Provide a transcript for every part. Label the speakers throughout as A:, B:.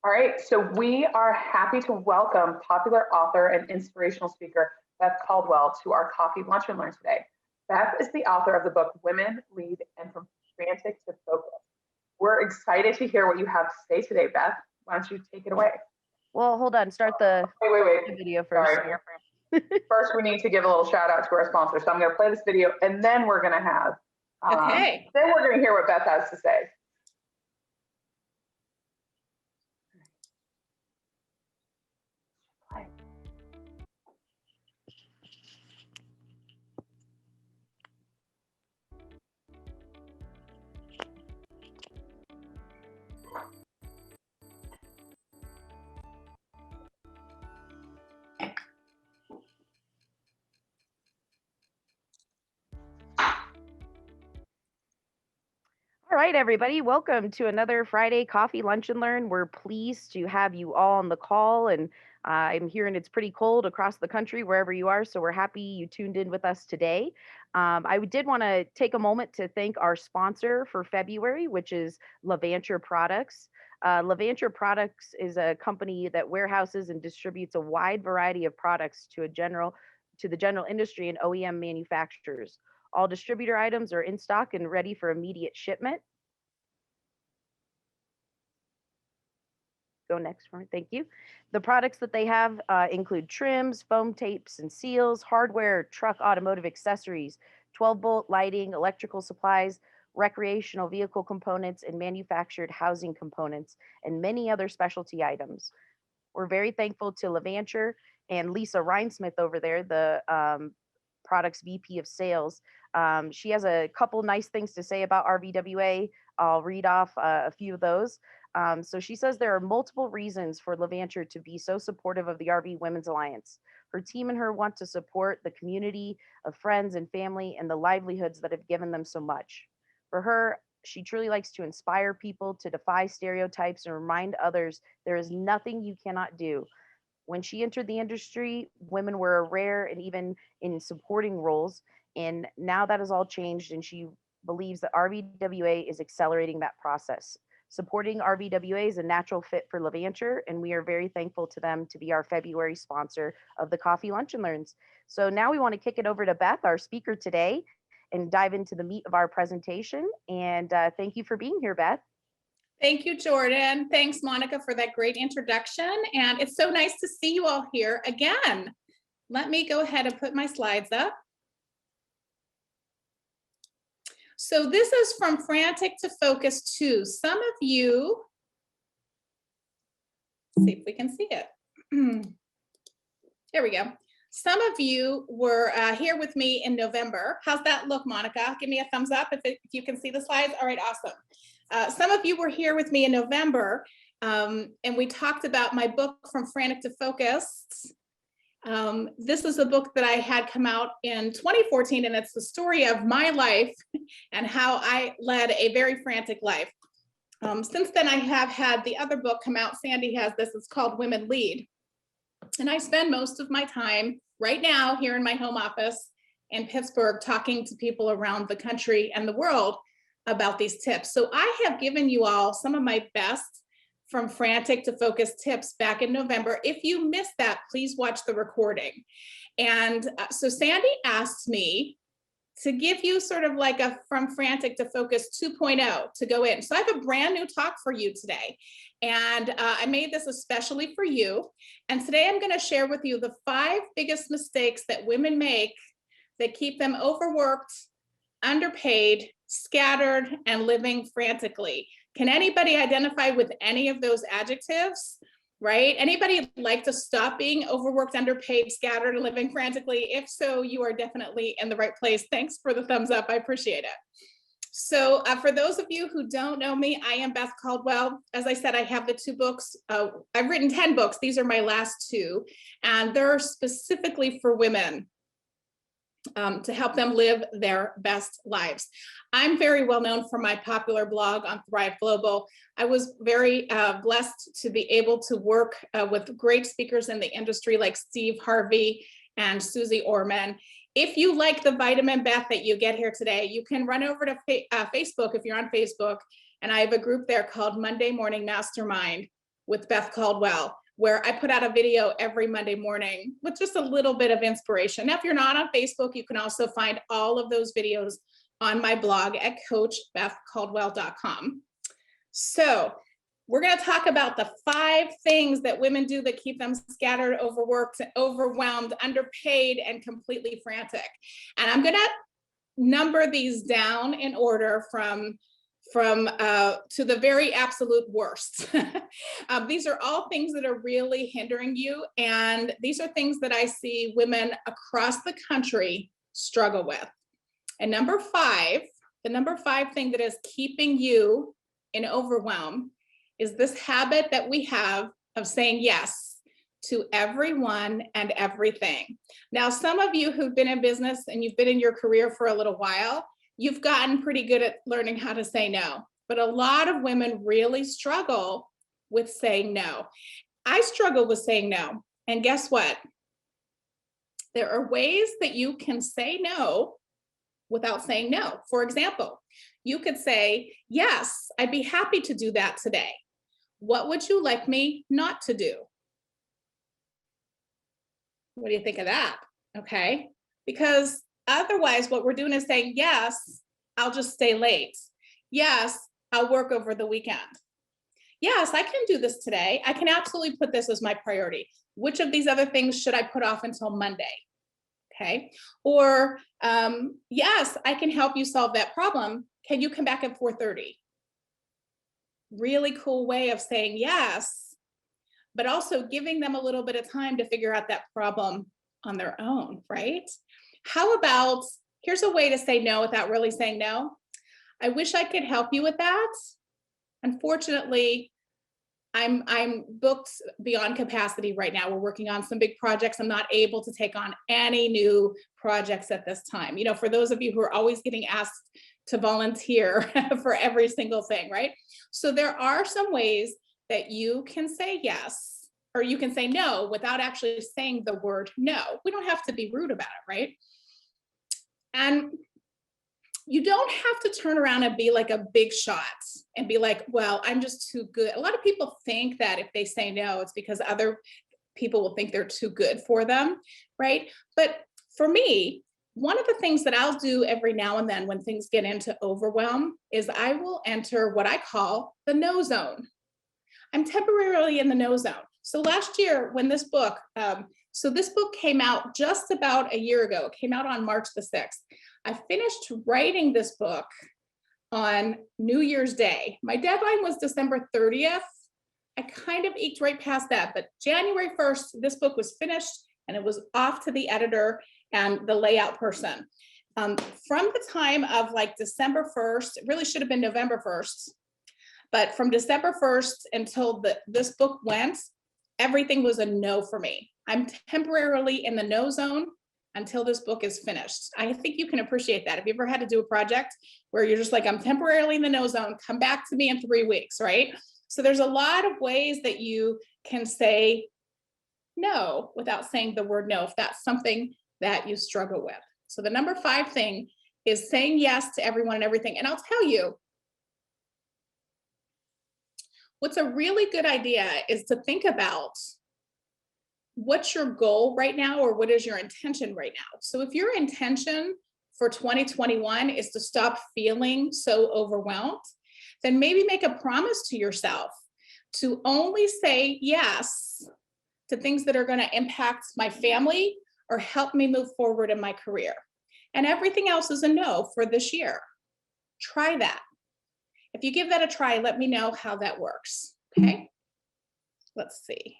A: All right, so we are happy to welcome popular author and inspirational speaker Beth Caldwell to our coffee lunch and learn today. Beth is the author of the book Women Lead and From Frantic to Focus. We're excited to hear what you have to say today, Beth. Why don't you take it away?
B: Well, hold on. Start the
A: wait.
B: video first.
A: Sorry. First, we need to give a little shout out to our sponsor. So I'm going to play this video, and then we're going to have.
C: Okay.
A: Then we're going to hear what Beth has to say.
B: All right, everybody, welcome to another Friday Coffee Lunch and Learn. We're pleased to have you all on the call, and I'm hearing it's pretty cold across the country, wherever you are, so we're happy you tuned in with us today. I did want to take a moment to thank our sponsor for February, which is Levanture Products. Levanture Products is a company that warehouses and distributes a wide variety of products to the general industry and OEM manufacturers. All distributor items are in stock and ready for immediate shipment. Go next for me, thank you. The products that they have include trims, foam tapes and seals, hardware, truck automotive accessories, 12-volt lighting, electrical supplies, recreational vehicle components, and manufactured housing components, and many other specialty items. We're very thankful to Levanture and Lisa Reinsmith over there, the products VP of sales. She has a couple nice things to say about RVWA. I'll read off a few of those. So she says there are multiple reasons for Levanture to be so supportive of the RV Women's Alliance. Her team and her want to support the community of friends and family and the livelihoods that have given them so much. For her, she truly likes to inspire people to defy stereotypes and remind others there is nothing you cannot do. When she entered the industry, women were rare and even in supporting roles. And now that has all changed, and she believes that RVWA is accelerating that process. Supporting RVWA is a natural fit for Levanture, and we are very thankful to them to be our February sponsor of the Coffee Lunch and Learns. So now we want to kick it over to Beth, our speaker today, and dive into the meat of our presentation. And thank you for being here, Beth.
C: Thank you, Jordan. Thanks, Monica, for that great introduction. And it's so nice to see you all here again. Let me go ahead and put my slides up. So this is From Frantic to Focus 2. Some of you, let's see if we can see it. There we go. Some of you were here with me in November. How's that look, Monica? Give me a thumbs up if you can see the slides. All right, awesome. Some of you were here with me in November, and we talked about my book, From Frantic to Focus. This is a book that I had come out in 2014, and it's the story of my life and how I led a very frantic life. Since then, I have had the other book come out. Sandy has this. It's called Women Lead. And I spend most of my time right now here in my home office in Pittsburgh talking to people around the country and the world about these tips. So I have given you all some of my best From Frantic to Focus tips back in November. If you missed that, please watch the recording. And so Sandy asked me to give you sort of like a From Frantic to Focus 2.0 to go in. So I have a brand new talk for you today. And I made this especially for you. And today I'm going to share with you the 5 biggest mistakes that women make that keep them overworked, underpaid, scattered, and living frantically. Can anybody identify with any of those adjectives, right? Anybody like to stop being overworked, underpaid, scattered, and living frantically? If so, you are definitely in the right place. Thanks for the thumbs up, I appreciate it. So for those of you who don't know me, I am Beth Caldwell. As I said, I have the 2 books. I've written 10 books. These are my last 2, and they're specifically for women. To help them live their best lives. I'm very well known for my popular blog on Thrive Global. I was very blessed to be able to work with great speakers in the industry like Steve Harvey and Susie Orman. If you like the vitamin Beth that you get here today, you can run over to Facebook if you're on Facebook, and I have a group there called Monday Morning Mastermind. with Beth Caldwell, where I put out a video every Monday morning with just a little bit of inspiration. Now, if you're not on Facebook, you can also find all of those videos on my blog at coachbethcaldwell.com. So we're going to talk about the 5 things that women do that keep them scattered, overworked, overwhelmed, underpaid, and completely frantic. And I'm going to number these down in order from to the very absolute worst. These are all things that are really hindering you. And these are things that I see women across the country struggle with. And number 5, the number 5 thing that is keeping you in overwhelm is this habit that we have of saying yes to everyone and everything. Now, some of you who've been in business and you've been in your career for a little while, you've gotten pretty good at learning how to say no. But a lot of women really struggle with saying no. I struggle with saying no. And guess what? There are ways that you can say no without saying no. For example, you could say, yes, I'd be happy to do that today. What would you like me not to do? What do you think of that? Okay. Because otherwise, what we're doing is saying, yes, I'll just stay late. Yes, I'll work over the weekend. Yes, I can do this today. I can absolutely put this as my priority. Which of these other things should I put off until Monday? Okay. Or, yes, I can help you solve that problem. Can you come back at 4:30? Really cool way of saying yes, but also giving them a little bit of time to figure out that problem on their own, right? How about, here's a way to say no without really saying no. I wish I could help you with that. Unfortunately, I'm booked beyond capacity right now. We're working on some big projects. I'm not able to take on any new projects at this time. You know, for those of you who are always getting asked to volunteer for every single thing, right? So there are some ways that you can say yes, or you can say no without actually saying the word no. We don't have to be rude about it, right? And you don't have to turn around and be like a big shot and be like, well, I'm just too good. A lot of people think that if they say no, it's because other people will think they're too good for them, right? But for me, one of the things that I'll do every now and then when things get into overwhelm is I will enter what I call the no zone. I'm temporarily in the no zone. So last year when this book, this book came out just about a year ago. It came out on March the 6th. I finished writing this book on New Year's Day. My deadline was December 30th. I kind of eked right past that, but January 1st, this book was finished and it was off to the editor and the layout person. From the time of like December 1st, it really should have been November 1st, but from December 1st until this book went, everything was a no for me. I'm temporarily in the no zone until this book is finished. I think you can appreciate that. Have you ever had to do a project where you're just like, I'm temporarily in the no zone, come back to me in 3 weeks, right? So there's a lot of ways that you can say no without saying the word no, if that's something that you struggle with. So the number 5 thing is saying yes to everyone and everything. And I'll tell you, what's a really good idea is to think about what's your goal right now, or what is your intention right now? So if your intention for 2021 is to stop feeling so overwhelmed, then maybe make a promise to yourself to only say yes to things that are going to impact my family or help me move forward in my career. And everything else is a no for this year. Try that. If you give that a try, let me know how that works. Okay. Let's see.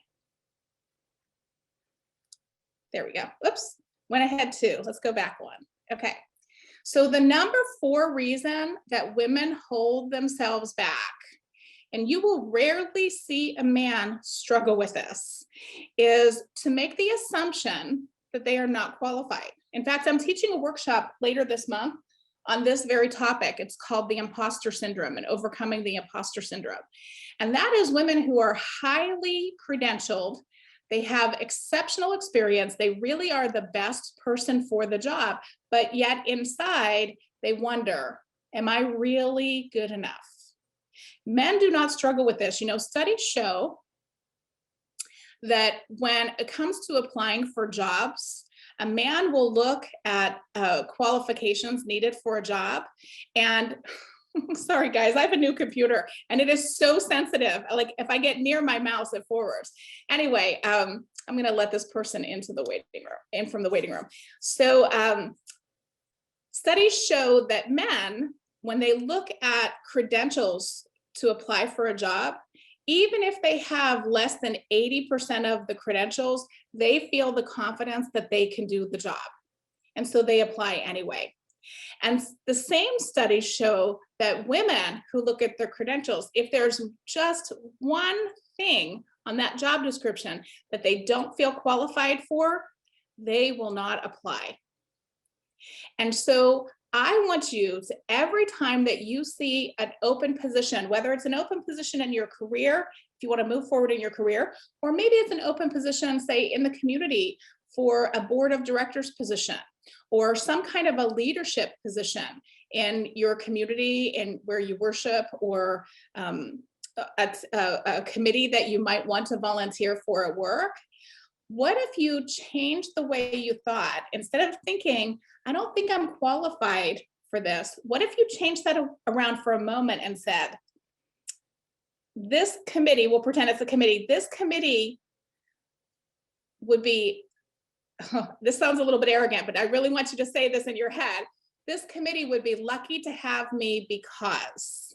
C: There we go. Oops, went ahead 2. Let's go back 1. Okay. So the number 4 reason that women hold themselves back, and you will rarely see a man struggle with this, is to make the assumption that they are not qualified. In fact, I'm teaching a workshop later this month on this very topic. It's called the imposter syndrome and overcoming the imposter syndrome. And that is women who are highly credentialed. They have exceptional experience. They really are the best person for the job, but yet inside they wonder, am I really good enough? Men do not struggle with this. You know, studies show that when it comes to applying for jobs, a man will look at qualifications needed for a job. And sorry guys, I have a new computer and it is so sensitive. Like if I get near my mouse, it forwards. Anyway, I'm going to let this person into the waiting room, in from the waiting room. So studies show that men, when they look at credentials to apply for a job, even if they have less than 80% of the credentials, they feel the confidence that they can do the job. And so they apply anyway. And the same studies show that women who look at their credentials, if there's just one thing on that job description that they don't feel qualified for, they will not apply. And so I want you to, every time that you see an open position, whether it's an open position in your career, if you want to move forward in your career, or maybe it's an open position, say in the community for a board of directors position, or some kind of a leadership position in your community and where you worship, or a committee that you might want to volunteer for at work. What if you changed the way you thought? Instead of thinking, I don't think I'm qualified for this, what if you changed that around for a moment and said, this committee, we'll pretend it's a committee, this committee would be, this sounds a little bit arrogant, but I really want you to say this in your head, this committee would be lucky to have me because.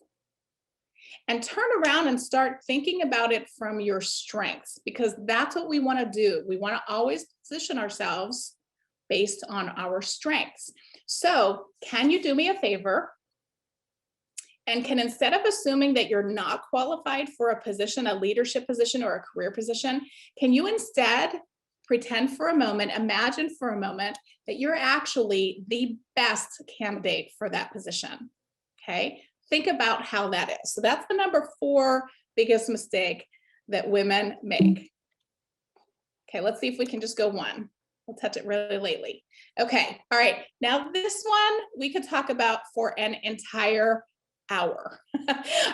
C: And turn around and start thinking about it from your strengths, because that's what we want to do. We want to always position ourselves based on our strengths. So can you do me a favor? And can, instead of assuming that you're not qualified for a position, a leadership position or a career position, can you instead pretend for a moment, imagine for a moment that you're actually the best candidate for that position, okay? Think about how that is. So that's the number 4 biggest mistake that women make. Okay, let's see if we can just go one. We'll touch it really lightly. Okay, all right. Now this one we could talk about for an entire hour.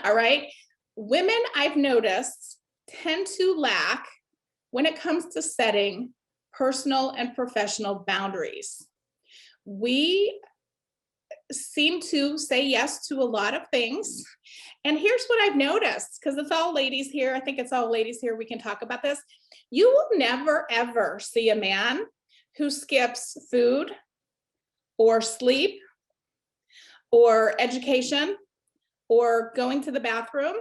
C: All right. Women, I've noticed, tend to lack when it comes to setting personal and professional boundaries. We seem to say yes to a lot of things. And here's what I've noticed, because it's all ladies here. I think it's all ladies here. We can talk about this. You will never, ever see a man who skips food or sleep or education or going to the bathroom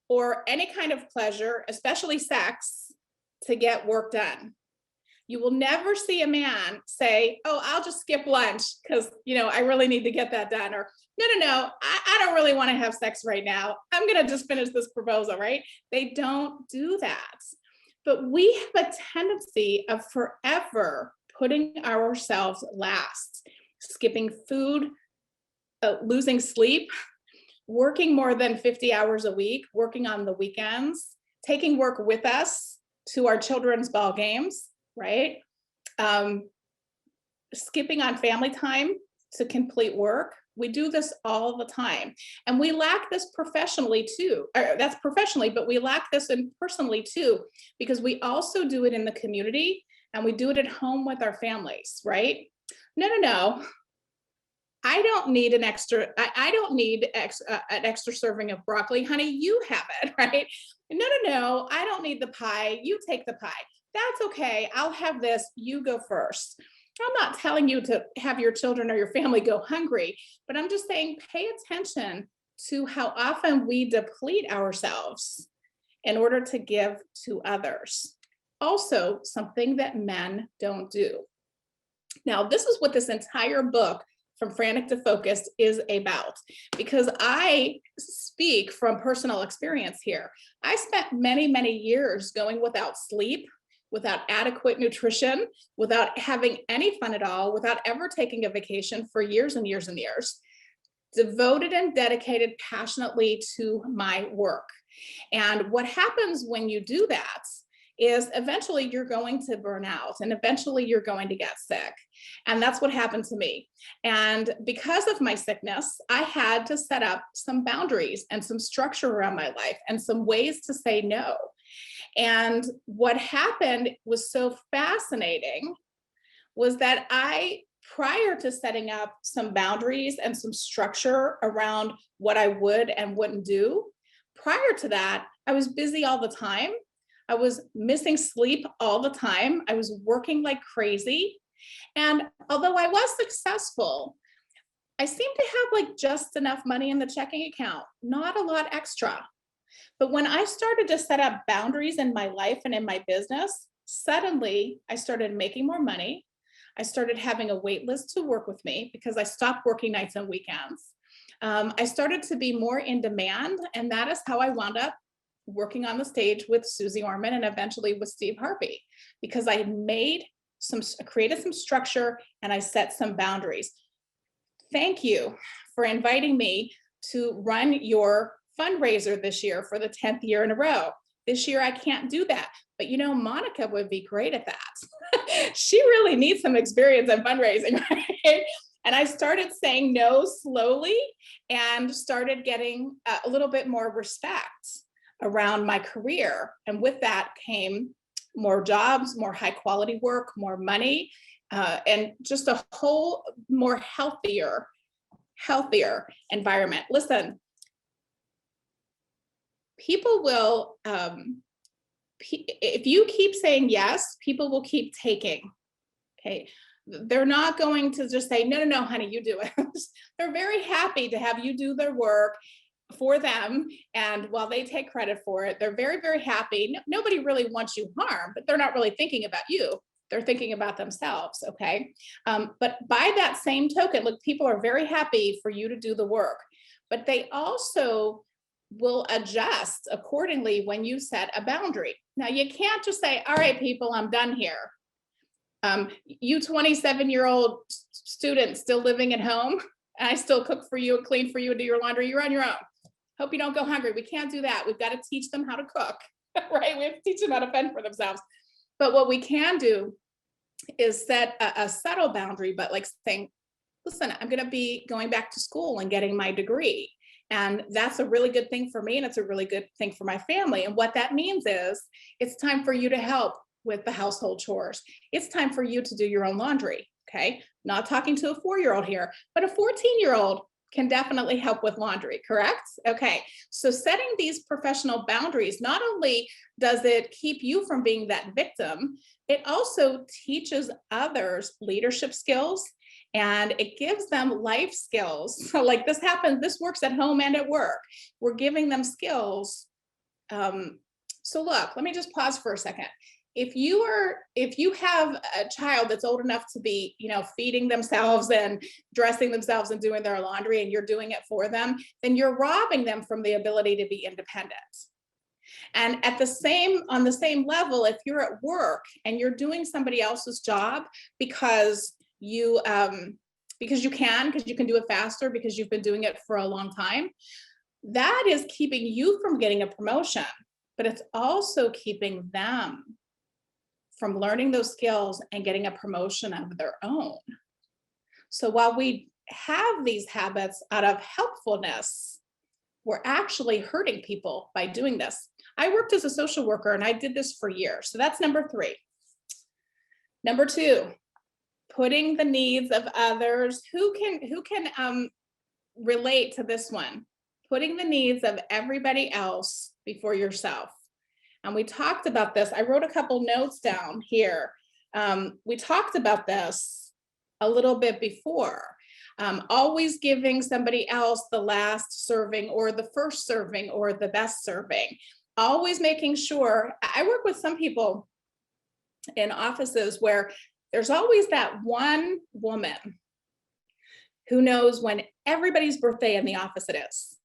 C: or any kind of pleasure, especially sex, to get work done. You will never see a man say, oh, I'll just skip lunch because, you know, I really need to get that done. Or no, I don't really want to have sex right now. I'm going to just finish this proposal, right? They don't do that. But we have a tendency of forever putting ourselves last, skipping food, losing sleep, working more than 50 hours a week, working on the weekends, taking work with us to our children's ball games, right? Skipping on family time to complete work. We do this all the time. And we lack this professionally too. That's professionally, but we lack this in personally too, because we also do it in the community and we do it at home with our families, right? No. I don't need an extra, I don't need an extra serving of broccoli. Honey, you have it, right? No, I don't need the pie. You take the pie. That's okay. I'll have this. You go first. I'm not telling you to have your children or your family go hungry, but I'm just saying pay attention to how often we deplete ourselves in order to give to others. Also, something that men don't do. Now, this is what this entire book from Frantic to Focused is about, because I speak from personal experience here. I spent many, many years going without sleep, without adequate nutrition, without having any fun at all, without ever taking a vacation for years and years and years, devoted and dedicated passionately to my work. And what happens when you do that is eventually you're going to burn out and eventually you're going to get sick. And that's what happened to me. And because of my sickness, I had to set up some boundaries and some structure around my life and some ways to say no. And what happened was so fascinating was that prior to setting up some boundaries and some structure around what I would and wouldn't do, prior to that, I was busy all the time. I was missing sleep all the time. I was working like crazy. And although I was successful, I seemed to have like just enough money in the checking account, not a lot extra. But when I started to set up boundaries in my life and in my business, suddenly I started making more money. I started having a wait list to work with me because I stopped working nights and weekends. I started to be more in demand, and that is how I wound up working on the stage with Susie Orman and eventually with Steve Harvey, because I created some structure and I set some boundaries. Thank you for inviting me to run your fundraiser this year for the 10th year in a row. This year, I can't do that. But you know, Monica would be great at that. She really needs some experience in fundraising, right? And I started saying no slowly and started getting a little bit more respect around my career. And with that came more jobs, more high quality work, more money, and just a whole more healthier environment. Listen, people will, if you keep saying yes, people will keep taking, okay? They're not going to just say, no, honey, you do it. They're very happy to have you do their work for them. And while they take credit for it, they're very, very happy. Nobody really wants you harm, but they're not really thinking about you. They're thinking about themselves, okay? But by that same token, look, people are very happy for you to do the work, but they also will adjust accordingly when you set a boundary. Now, you can't just say, all right, people, I'm done here. You 27-year-old student still living at home, and I still cook for you and clean for you and do your laundry, you're on your own. Hope you don't go hungry. We can't do that. We've got to teach them how to cook, right? We have to teach them how to fend for themselves. But what we can do is set a subtle boundary, but like saying, listen, I'm going to be going back to school and getting my degree. And that's a really good thing for me. And it's a really good thing for my family. And what that means is it's time for you to help with the household chores. It's time for you to do your own laundry. Okay. Not talking to a 4-year-old here, but a 14-year-old can definitely help with laundry, correct? Okay. So setting these professional boundaries, not only does it keep you from being that victim, it also teaches others leadership skills, and it gives them life skills. So like this works at home and at work. We're giving them skills. So look, let me just pause for a second. If you have a child that's old enough to be, feeding themselves and dressing themselves and doing their laundry, and you're doing it for them, then you're robbing them from the ability to be independent. And on the same level, if you're at work and you're doing somebody else's job because you can do it faster because you've been doing it for a long time, that is keeping you from getting a promotion, but it's also keeping them from learning those skills and getting a promotion of their own. So while we have these habits out of helpfulness, we're actually hurting people by doing this. I worked as a social worker and I did this for years. So that's number 3. Number 2, putting the needs of others. Who can relate to this one? Putting the needs of everybody else before yourself. And we talked about this. I wrote a couple notes down here. We talked about this a little bit before. Always giving somebody else the last serving or the first serving or the best serving. Always making sure. I work with some people in offices where there's always that one woman who knows when everybody's birthday in the office it is.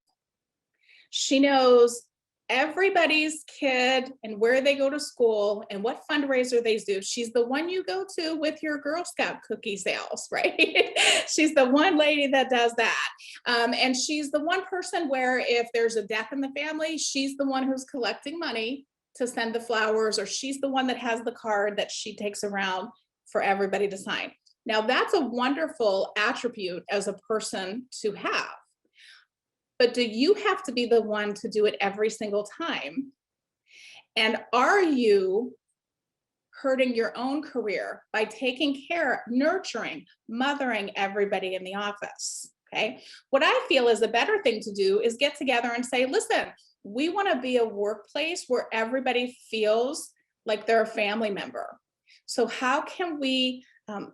C: She knows everybody's kid and where they go to school and what fundraiser they do. She's the one you go to with your Girl Scout cookie sales, right? She's the one lady that does that. And she's the one person where if there's a death in the family, she's the one who's collecting money to send the flowers, or she's the one that has the card that she takes around for everybody to sign. Now, that's a wonderful attribute as a person to have. But do you have to be the one to do it every single time? And are you hurting your own career by taking care, nurturing, mothering everybody in the office? Okay. What I feel is a better thing to do is get together and say, listen, we want to be a workplace where everybody feels like they're a family member. So how can we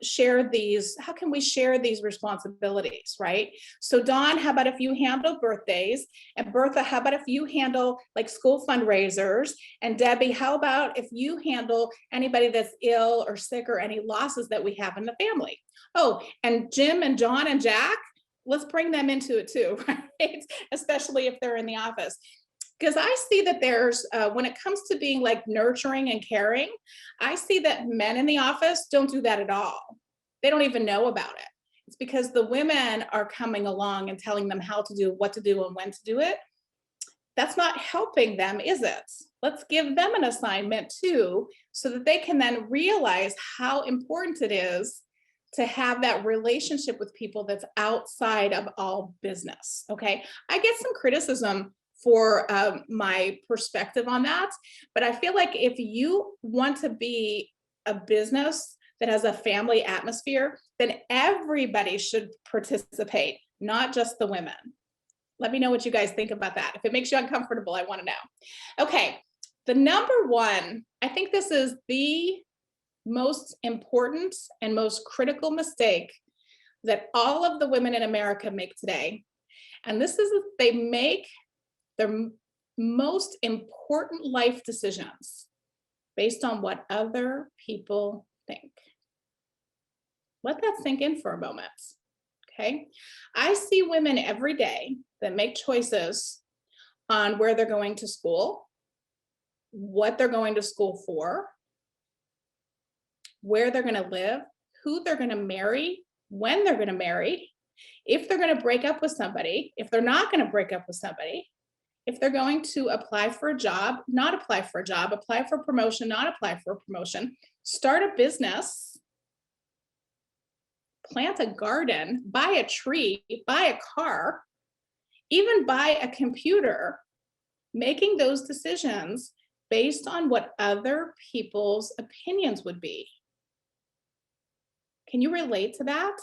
C: share these? How can we share these responsibilities, right? So Dawn, how about if you handle birthdays? And Bertha, how about if you handle like school fundraisers? And Debbie, how about if you handle anybody that's ill or sick or any losses that we have in the family? Oh, and Jim and John and Jack, let's bring them into it too, right? Especially if they're in the office. Because I see that there's, when it comes to being like nurturing and caring, I see that men in the office don't do that at all. They don't even know about it. It's because the women are coming along and telling them how to do, what to do, and when to do it. That's not helping them, is it? Let's give them an assignment too, so that they can then realize how important it is to have that relationship with people that's outside of all business, okay? I get some criticism for my perspective on that, but I feel like if you want to be a business that has a family atmosphere, then everybody should participate, not just the women. Let me know what you guys think about that. If it makes you uncomfortable, I want to know. Okay, the number one, I think this is the most important and most critical mistake that all of the women in America make today. And this is that they make their most important life decisions based on what other people think. Let that sink in for a moment, okay? I see women every day that make choices on where they're going to school, what they're going to school for, where they're going to live, who they're going to marry, when they're going to marry, if they're going to break up with somebody, if they're not going to break up with somebody, if they're going to apply for a job, not apply for a job, apply for a promotion, not apply for a promotion, start a business, plant a garden, buy a tree, buy a car, even buy a computer, making those decisions based on what other people's opinions would be. Can you relate to that?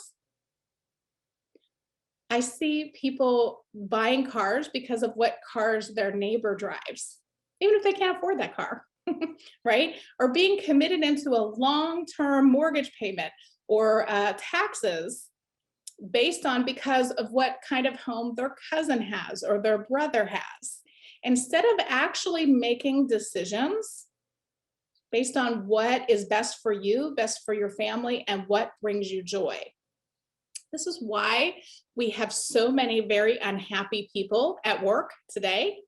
C: I see people buying cars because of what cars their neighbor drives, even if they can't afford that car, right? Or being committed into a long-term mortgage payment or taxes based on because of what kind of home their cousin has or their brother has. Instead of actually making decisions based on what is best for you, best for your family, and what brings you joy. This is why we have so many very unhappy people at work today,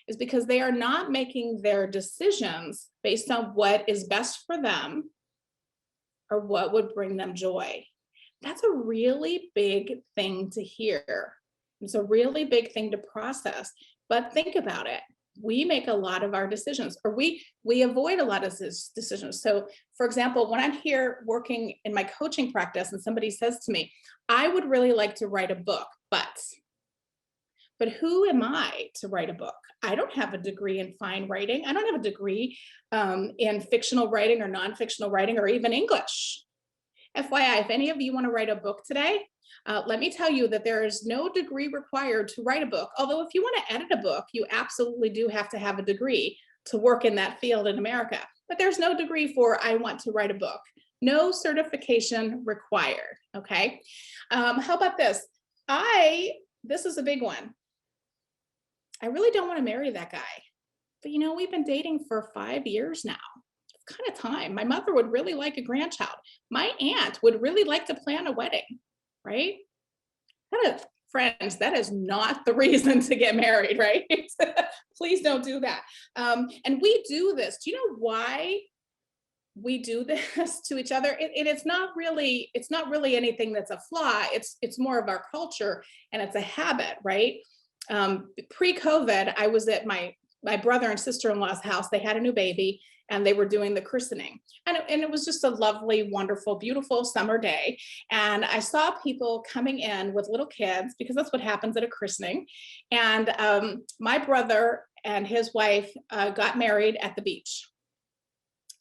C: is because they are not making their decisions based on what is best for them or what would bring them joy. That's a really big thing to hear. It's a really big thing to process, but think about it. We make a lot of our decisions, or we avoid a lot of decisions. So for example, when I'm here working in my coaching practice and somebody says to me, I would really like to write a book, but who am I to write a book? I don't have a degree in fine writing. I don't have a degree in fictional writing or non-fictional writing or even English. FYI, if any of you want to write a book today, let me tell you that there is no degree required to write a book. Although if you want to edit a book, you absolutely do have to have a degree to work in that field in America. But there's no degree for I want to write a book. No certification required, okay? How about this? This is a big one. I really don't want to marry that guy. But you know, we've been dating for 5 years now. It's kind of time. My mother would really like a grandchild. My aunt would really like to plan a wedding, right? That is, friends, that is not the reason to get married, right? Please don't do that. And we do this. Do you know why we do this to each other? It's not really anything that's a flaw. It's more of our culture, and it's a habit, right? Pre-COVID, I was at my brother and sister-in-law's house. They had a new baby and they were doing the christening. And it was just a lovely, wonderful, beautiful summer day. And I saw people coming in with little kids, because that's what happens at a christening. And my brother and his wife got married at the beach.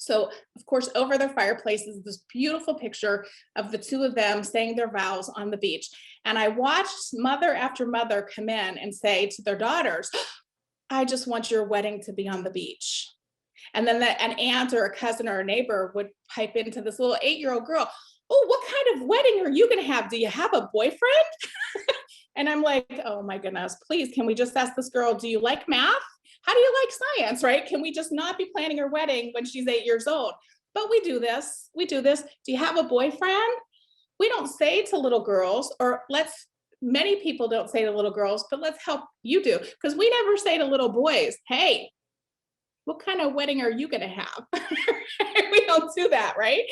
C: So, of course, over their fireplace is this beautiful picture of the two of them saying their vows on the beach. And I watched mother after mother come in and say to their daughters, I just want your wedding to be on the beach. And then an aunt or a cousin or a neighbor would pipe into this little 8-year-old girl, oh, what kind of wedding are you going to have? Do you have a boyfriend? And I'm like, oh my goodness, please, can we just ask this girl, do you like math? How do you like science, right? Can we just not be planning her wedding when she's 8 years old? But we do this. Do you have a boyfriend? We don't say to little girls, or many people don't say to little girls, but let's help you do. Because we never say to little boys, hey, what kind of wedding are you going to have? We don't do that, right?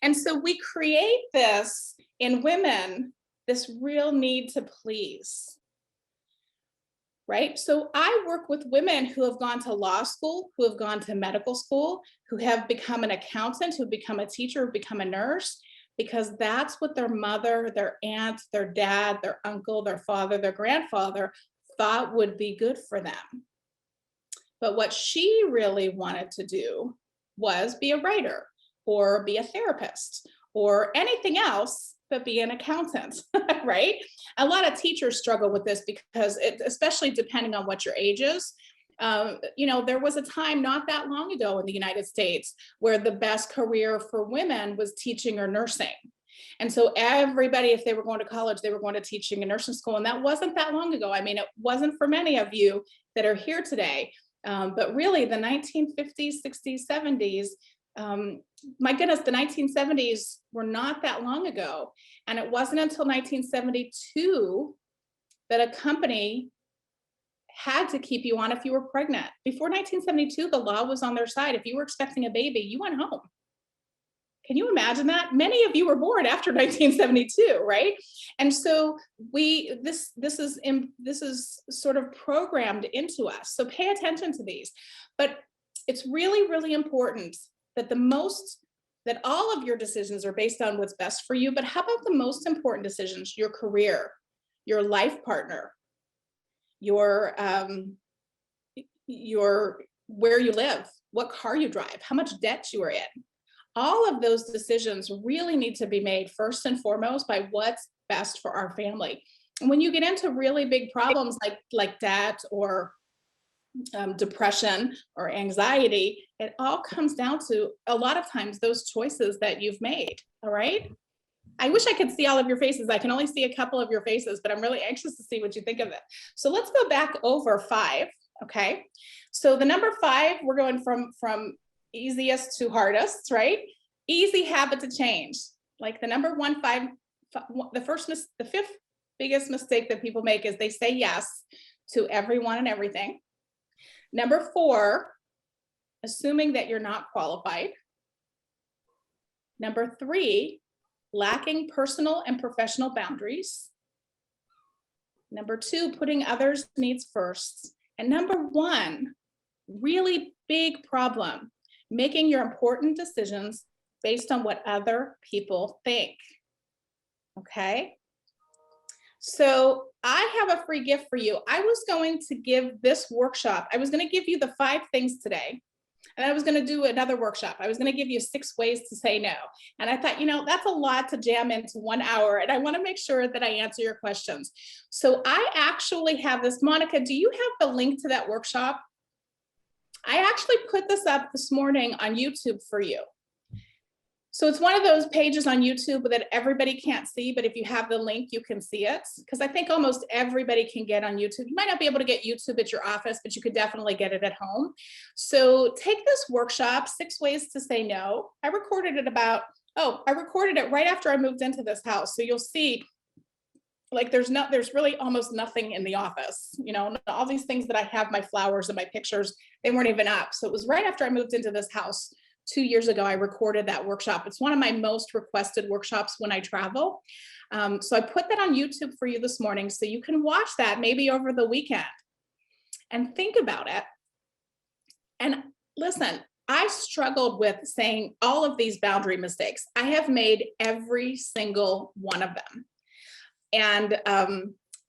C: And so we create this in women, this real need to please. Right? So I work with women who have gone to law school, who have gone to medical school, who have become an accountant, who have become a teacher, who have become a nurse, because that's what their mother, their aunt, their dad, their uncle, their father, their grandfather thought would be good for them. But what she really wanted to do was be a writer or be a therapist or anything else but be an accountant, right? A lot of teachers struggle with this because especially depending on what your age is, there was a time not that long ago in the United States where the best career for women was teaching or nursing. And so everybody, if they were going to college, they were going to teaching and nursing school. And that wasn't that long ago. I mean, it wasn't for many of you that are here today, but really the 1950s, 60s, 70s, my goodness, the 1970s were not that long ago. And it wasn't until 1972 that a company had to keep you on if you were pregnant. Before 1972, the law was on their side. If you were expecting a baby, you went home. Can you imagine that? Many of you were born after 1972, right? And so this is sort of programmed into us. So pay attention to these. But it's really, really important that all of your decisions are based on what's best for you. But how about the most important decisions? Your career, your life partner, your where you live, what car you drive, how much debt you are in. All of those decisions really need to be made first and foremost by what's best for our family. And when you get into really big problems like debt or depression or anxiety, it all comes down to a lot of times those choices that you've made. All right. I wish I could see all of your faces. I can only see a couple of your faces, but I'm really anxious to see what you think of it. So let's go back over 5. Okay. So the number 5, we're going from easiest to hardest, right? Easy habit to change. Like the number 1, 5, the 5th biggest mistake that people make is they say yes to everyone and everything. Number 4, assuming that you're not qualified. Number 3, lacking personal and professional boundaries. Number 2, putting others' needs first. And number 1, really big problem, making your important decisions based on what other people think. Okay? So I have a free gift for you. I was going to give this workshop. I was going to give you the 5 things today. And I was going to do another workshop. I was going to give you 6 ways to say no. And I thought, that's a lot to jam into 1 hour. And I want to make sure that I answer your questions. So I actually have this. Monica, do you have the link to that workshop? I actually put this up this morning on YouTube for you. So it's one of those pages on YouTube that everybody can't see, but if you have the link, you can see it. Because I think almost everybody can get on YouTube. You might not be able to get YouTube at your office, but you could definitely get it at home. So take this workshop, 6 ways to say no. I recorded it right after I moved into this house. So you'll see, like there's really almost nothing in the office. All these things that I have, my flowers and my pictures, they weren't even up. So it was right after I moved into this house 2 years ago, I recorded that workshop. It's one of my most requested workshops when I travel. So I put that on YouTube for you this morning, so you can watch that maybe over the weekend and think about it. And listen, I struggled with saying all of these boundary mistakes. I have made every single one of them. And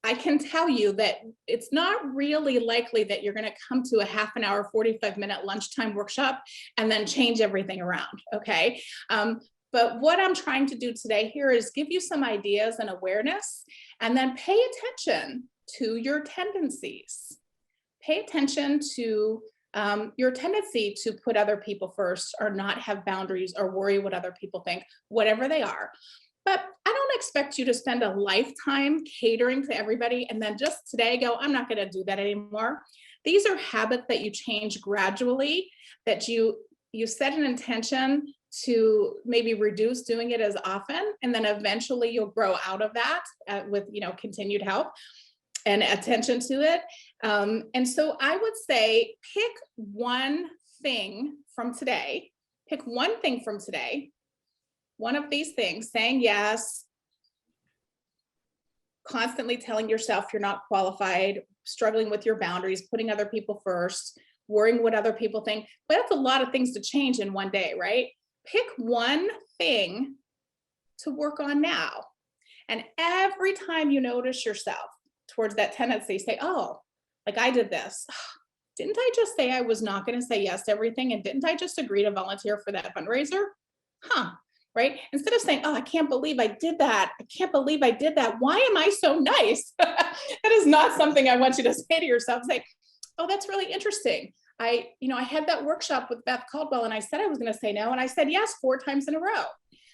C: I can tell you that it's not really likely that you're going to come to a half an hour, 45-minute lunchtime workshop and then change everything around. Okay. But what I'm trying to do today here is give you some ideas and awareness, and then pay attention to your tendencies. Pay attention to your tendency to put other people first, or not have boundaries, or worry what other people think, whatever they are. But I don't expect you to spend a lifetime catering to everybody and then just today go, I'm not going to do that anymore. These are habits that you change gradually, that you set an intention to maybe reduce doing it as often, and then eventually you'll grow out of that with continued help and attention to it. And so I would say pick one thing from today. Pick one thing from today. One of these things: saying yes, constantly telling yourself you're not qualified, struggling with your boundaries, putting other people first, worrying what other people think. But that's a lot of things to change in one day, right? Pick one thing to work on now. And every time you notice yourself towards that tendency, say, oh, like I did this. Didn't I just say I was not going to say yes to everything? And didn't I just agree to volunteer for that fundraiser? Huh. Right? Instead of saying, oh, I can't believe I did that. I can't believe I did that. Why am I so nice? That is not something I want you to say to yourself. Say, oh, that's really interesting. I had that workshop with Beth Caldwell, and I said I was going to say no, and I said yes 4 times in a row.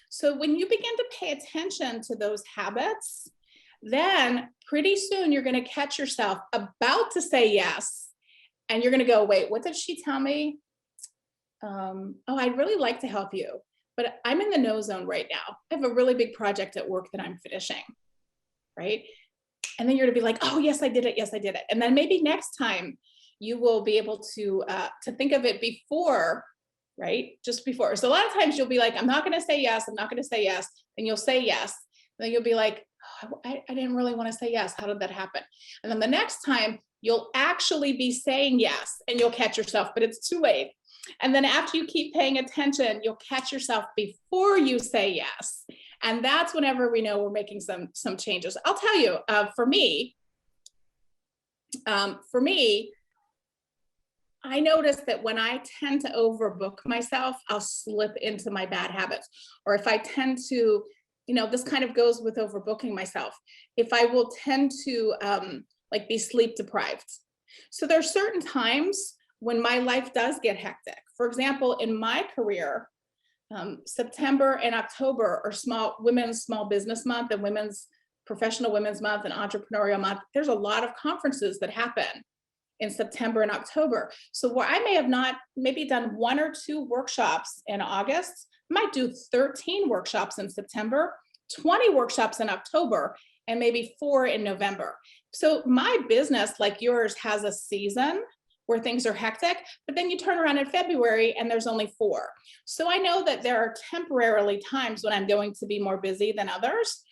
C: So when you begin to pay attention to those habits, then pretty soon you're going to catch yourself about to say yes, and you're going to go, wait, what did she tell me? Oh, I'd really like to help you, but I'm in the no zone right now. I have a really big project at work that I'm finishing, right? And then you're going to be like, oh, yes, I did it. Yes, I did it. And then maybe next time you will be able to think of it before, right? Just before. So a lot of times you'll be like, I'm not going to say yes. I'm not going to say yes. And you'll say yes. And then you'll be like, oh, I didn't really want to say yes. How did that happen? And then the next time you'll actually be saying yes, and you'll catch yourself, but it's too late. And then after you keep paying attention, you'll catch yourself before you say yes. And that's whenever we know we're making some changes. I'll tell you, for me, I notice that when I tend to overbook myself, I'll slip into my bad habits. Or if I tend to, this kind of goes with overbooking myself. If I will tend to be sleep deprived. So there are certain times when my life does get hectic. For example, in my career, September and October are Women's Small Business Month and Professional Women's Month and Entrepreneurial Month. There's a lot of conferences that happen in September and October. So where I may have not maybe done 1 or 2 workshops in August, I might do 13 workshops in September, 20 workshops in October, and maybe 4 in November. So my business, like yours, has a season where things are hectic, but then you turn around in February and there's only 4. So I know that there are temporarily times when I'm going to be more busy than others.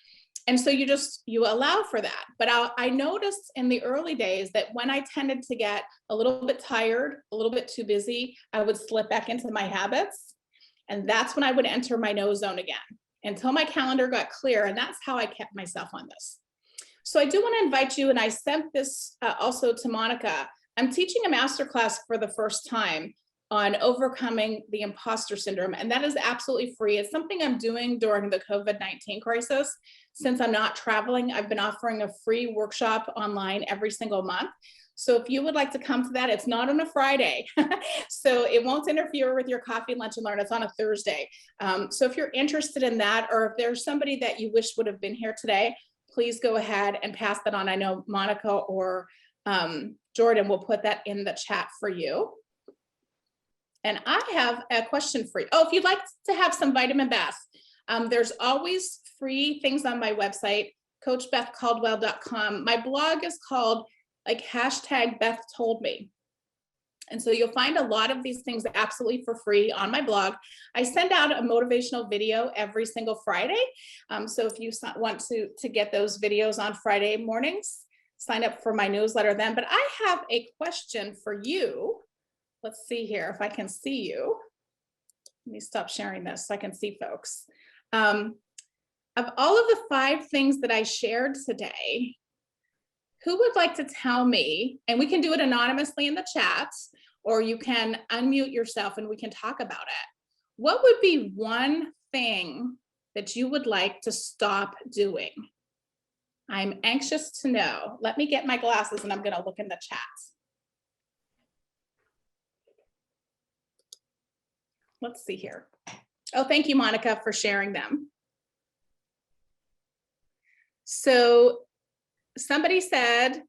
C: And so you allow for that. But I noticed in the early days that when I tended to get a little bit tired, a little bit too busy, I would slip back into my habits. And that's when I would enter my no zone again until my calendar got clear. And that's how I kept myself on this. So I do want to invite you, and I sent this also to Monica. I'm teaching a masterclass for the first time on overcoming the imposter syndrome. And that is absolutely free. It's something I'm doing during the COVID-19 crisis. Since I'm not traveling, I've been offering a free workshop online every single month. So if you would like to come to that, it's not on a Friday. So it won't interfere with your coffee, lunch, and learn. It's on a Thursday. So if you're interested in that, or if there's somebody that you wish would have been here today, please go ahead and pass that on. I know Monica or Jordan will put that in the chat for you. And I have a question for you. Oh, if you'd like to have some vitamin baths, there's always free things on my website, coachbethcaldwell.com. My blog is called #BethToldMe. And so you'll find a lot of these things absolutely for free on my blog. I send out a motivational video every single Friday. So if you want to get those videos on Friday mornings, sign up for my newsletter then. But I have a question for you. Let's see here if I can see you. Let me stop sharing this so I can see folks. Of all of the 5 things that I shared today, who would like to tell me, and we can do it anonymously in the chat, or you can unmute yourself and we can talk about it. What would be one thing that you would like to stop doing? I'm anxious to know. Let me get my glasses and I'm going to look in the chat. Let's see here. Oh, thank you, Monica, for sharing them. So somebody said,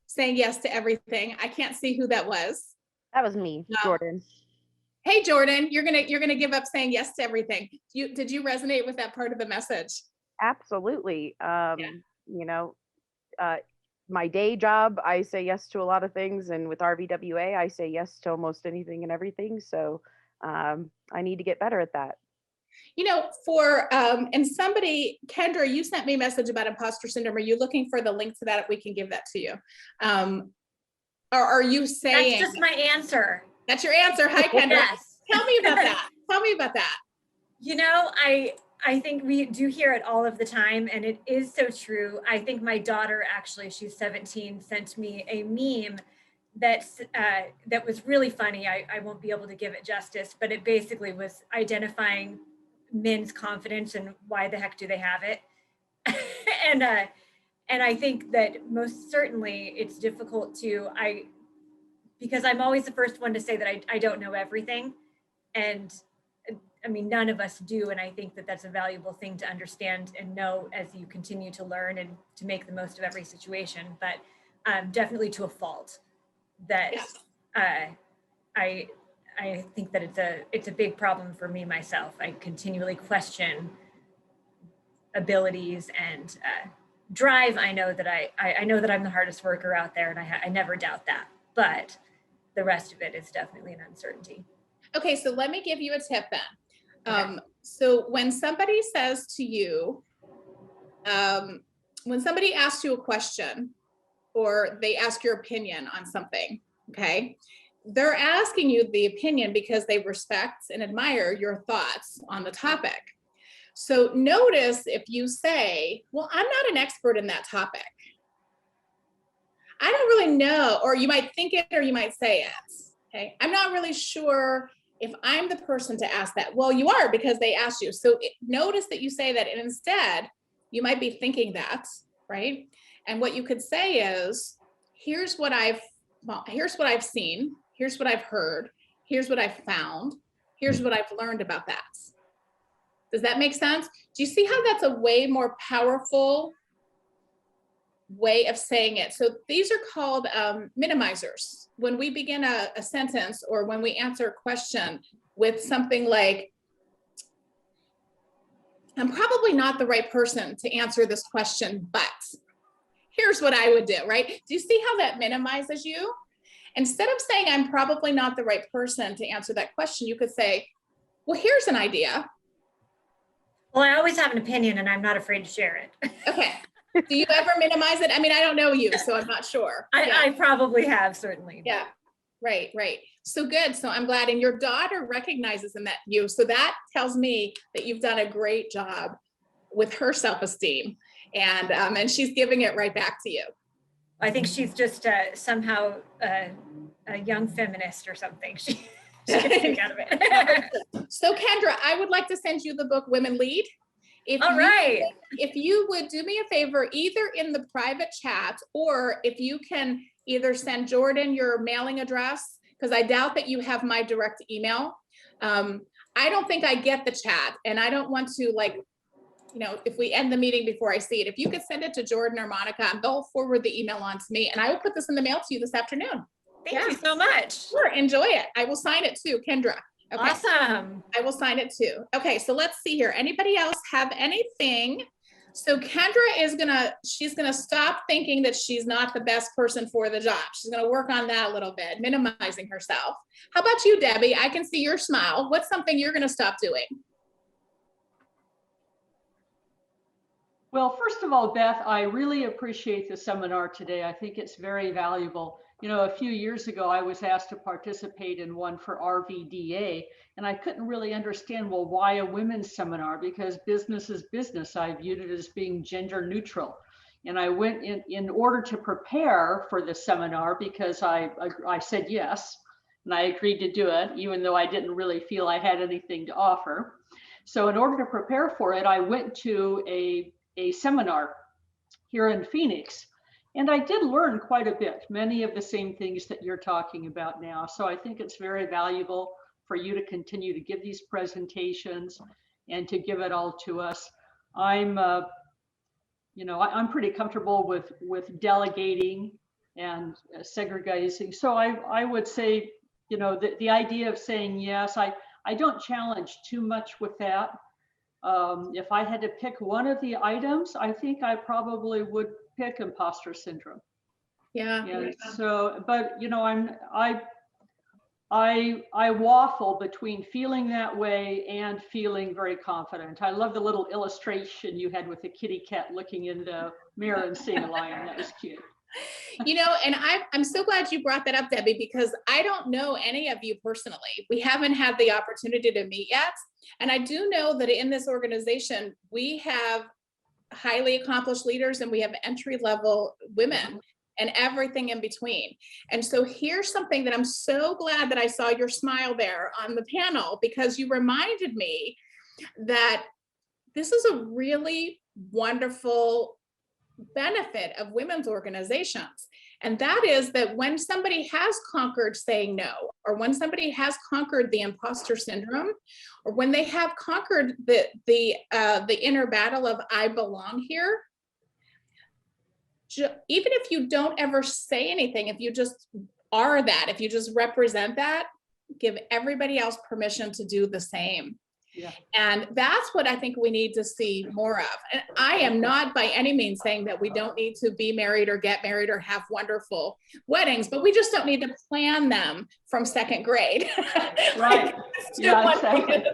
C: saying yes to everything. I can't see who that was.
B: That was me,
C: No.
B: Jordan.
C: Hey, Jordan, you're gonna give up saying yes to everything. Did you resonate with that part of the message?
B: Absolutely. You know, my day job, I say yes to a lot of things, and with RVWA, I say yes to almost anything and everything. So I need to get better at that.
C: You know, and somebody, Kendra, you sent me a message about imposter syndrome. Are you looking for the link to that? If we can give that to you. Or are you saying?
D: That's just my answer.
C: That's your answer. Hi, Kendra.
D: Yes.
C: Tell me about that. Tell me about that.
D: You know, I think we do hear it all of the time, and it is so true. I think my daughter, actually, she's 17, sent me a meme that was really funny. I won't be able to give it justice, but it basically was identifying men's confidence and why the heck do they have it. and I think that most certainly it's difficult because I'm always the first one to say that I don't know everything. And I mean, none of us do. And I think that that's a valuable thing to understand and know as you continue to learn and to make the most of every situation, but definitely to a fault that
C: Yes.
D: I think that it's a big problem for me myself. I continually question abilities and drive. I know that I know that I'm the hardest worker out there, and I never doubt that, but the rest of it is definitely an uncertainty.
C: Okay, so let me give you a tip then.
D: Okay.
C: So when somebody says to you, when somebody asks you a question or they ask your opinion on something, okay, they're asking you the opinion because they respect and admire your thoughts on the topic. So notice if you say, well, I'm not an expert in that topic. I don't really know, or you might think it or you might say it. Okay, I'm not really sure if I'm the person to ask that. Well, you are, because they asked you. So notice that you say that, and instead you might be thinking that, right? And what you could say is, here's what I've seen, here's what I've heard, here's what I've found, here's what I've learned about that. Does that make sense? Do you see how that's a way more powerful way of saying it? So these are called minimizers. When we begin a sentence or when we answer a question with something like, I'm probably not the right person to answer this question, but here's what I would do, right? Do you see how that minimizes you? Instead of saying, I'm probably not the right person to answer that question, you could say, well, here's an idea.
D: Well, I always have an opinion and I'm not afraid to share it.
C: Okay. Do you ever minimize it? I mean, I don't know you, so I'm not sure.
D: I probably have, certainly.
C: Yeah, right. So good. So I'm glad. And your daughter recognizes in that you. So that tells me that you've done a great job with her self-esteem, and she's giving it right back to you.
D: I think she's just somehow a young feminist or something. She gets a kick out of it.
C: So Kendra, I would like to send you the book Women Lead. If you would do me a favor, either in the private chat, or if you can either send Jordan your mailing address, because I doubt that you have my direct email. I don't think I get the chat, and I don't want to, like, you know, if we end the meeting before I see it, if you could send it to Jordan or Monica, and they'll forward the email on to me, and I will put this in the mail to you this afternoon.
D: Thank you so much.
C: Sure, enjoy it. I will sign it too, Kendra. Okay.
D: Awesome.
C: I will sign it too. Okay, so let's see here. Anybody else have anything? So Kendra she's gonna stop thinking that she's not the best person for the job. She's gonna work on that a little bit, minimizing herself. How about you, Debbie? I can see your smile. What's something you're gonna stop doing?
E: Well, first of all, Beth, I really appreciate the seminar today. I think it's very valuable. You know, a few years ago, I was asked to participate in one for RVDA, and I couldn't really understand, well, why a women's seminar? Because business is business. I viewed it as being gender neutral. And I went in order to prepare for the seminar because I said yes, and I agreed to do it, even though I didn't really feel I had anything to offer. So in order to prepare for it, I went to a seminar here in Phoenix. And I did learn quite a bit, many of the same things that you're talking about now. So I think it's very valuable for you to continue to give these presentations and to give it all to us. I'm pretty comfortable with delegating and segregating. So I would say, the idea of saying yes, I don't challenge too much with that. If I had to pick one of the items, I think I probably would pick imposter syndrome.
C: Yeah.
E: So, but I waffle between feeling that way and feeling very confident. I love the little illustration you had with the kitty cat looking in the mirror and seeing a lion. That was cute.
C: And I'm so glad you brought that up, Debbie, because I don't know any of you personally. We haven't had the opportunity to meet yet. And I do know that in this organization, we have highly accomplished leaders and we have entry-level women and everything in between. And so here's something that I'm so glad that I saw your smile there on the panel, because you reminded me that this is a really wonderful benefit of women's organizations. And that is that when somebody has conquered saying no, or when somebody has conquered the imposter syndrome, or when they have conquered the inner battle of I belong here, even if you don't ever say anything, if you just are that, if you just represent that, give everybody else permission to do the same.
E: Yeah.
C: And that's what I think we need to see more of. And I am not by any means saying that we don't need to be married or get married or have wonderful weddings, but we just don't need to plan them from second grade.
E: Right.
C: Yeah, exactly.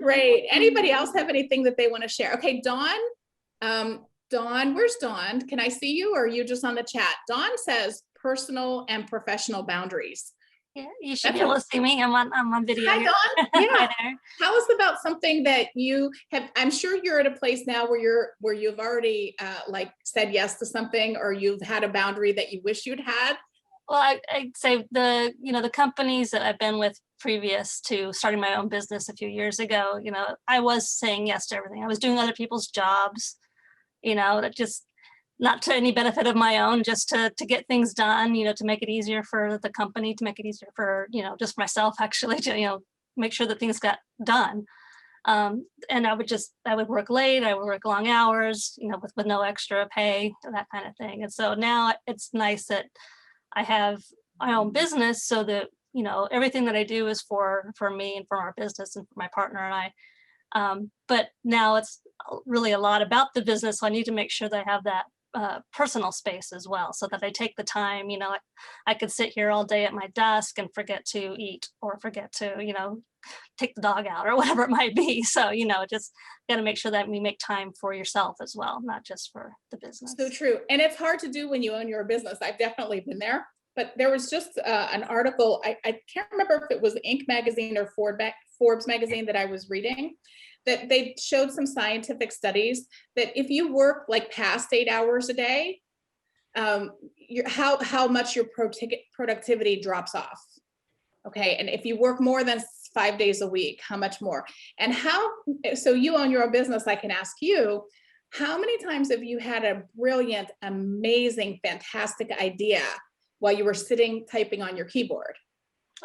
C: Great. Anybody else have anything that they want to share? Okay, Dawn. Dawn, where's Dawn? Can I see you, or are you just on the chat? Dawn says personal and professional boundaries.
F: Yeah, you should be able to see me. I'm on video.
C: Hi, Dawn. Yeah. Tell us about something that you have. I'm sure you're at a place now where you've already like said yes to something, or you've had a boundary that you wish you'd had.
F: Well, I'd say the companies that I've been with previous to starting my own business a few years ago, I was saying yes to everything. I was doing other people's jobs, that just not to any benefit of my own, just to get things done, to make it easier for the company, to make it easier for, just myself actually to, make sure that things got done. And I would work late, I would work long hours, with no extra pay, that kind of thing. And so now it's nice that I have my own business, so that, everything that I do is for me and for our business and for my partner and I. But now it's really a lot about the business. So I need to make sure that I have that personal space as well, so that I take the time. I could sit here all day at my desk and forget to eat, or forget to, take the dog out, or whatever it might be. So, just got to make sure that we make time for yourself as well, not just for the business.
C: So true. And it's hard to do when you own your business. I've definitely been there. But there was just an article, I can't remember if it was Inc. magazine or Forbes magazine that I was reading, that they showed some scientific studies that if you work like past 8 hours a day, how much your productivity drops off. Okay, and if you work more than 5 days a week, how much more? And so you own your own business, I can ask you, how many times have you had a brilliant, amazing, fantastic idea while you were sitting typing on your keyboard,